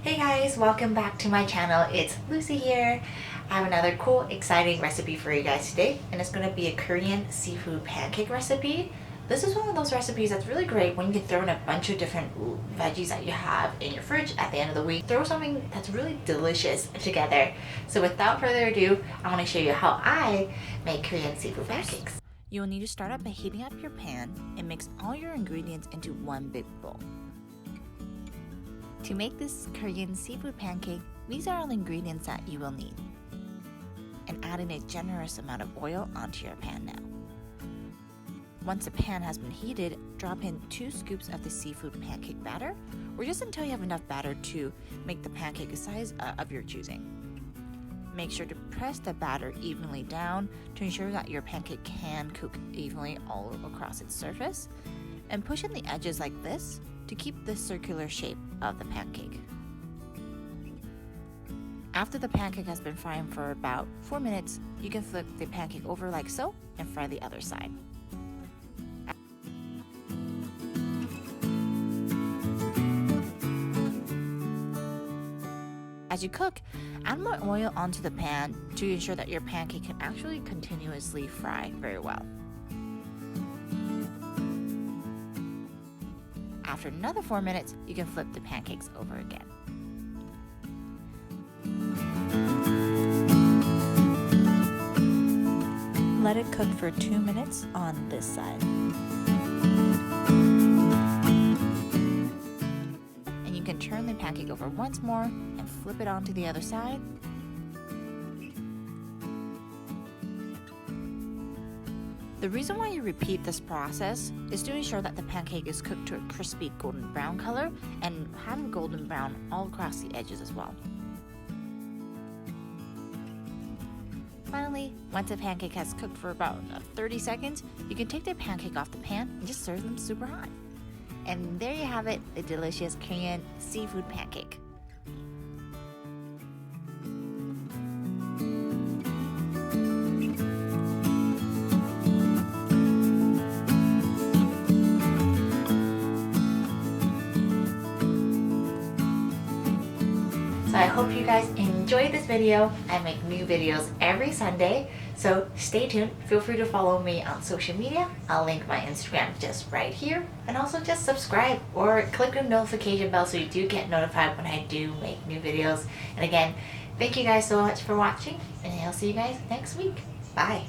Hey guys, welcome back to my channel. It's Lucy here. I have another cool, exciting recipe for you guys today, and it's going to be a Korean seafood pancake recipe. This is one of those recipes that's really great when you can throw in a bunch of different veggies that you have in your fridge at the end of the week. Throw something that's really delicious together. So without further ado, I want to show you how I make Korean seafood pancakes. You will need to start out by heating up your pan and mix all your ingredients into one big bowl. To make this Korean seafood pancake, these are all the ingredients that you will need. And add in a generous amount of oil onto your pan now. Once the pan has been heated, drop in 2 scoops of the seafood pancake batter, or just until you have enough batter to make the pancake the size of your choosing. Make sure to press the batter evenly down to ensure that your pancake can cook evenly all across its surface, and push in the edges like this to keep the circular shape of the pancake. After the pancake has been frying for about 4 minutes, you can flip the pancake over like so and fry the other side. As you cook, add more oil onto the pan to ensure that your pancake can actually continuously fry very well. After another 4 minutes, you can flip the pancakes over again. Let it cook for 2 minutes on this side. And you can turn the pancake over once more and flip it onto the other side. The reason why you repeat this process is to ensure that the pancake is cooked to a crispy golden brown color and have golden brown all across the edges as well. Finally, once the pancake has cooked for about 30 seconds, you can take the pancake off the pan and just serve them super hot. And there you have it, the delicious Korean seafood pancake. So I hope you guys enjoyed this video. I make new videos every Sunday, so stay tuned. Feel free to follow me on social media. I'll link my Instagram just right here, and also just subscribe or click the notification bell so you do get notified when I do make new videos. And again, thank you guys so much for watching, and I'll see you guys next week. Bye.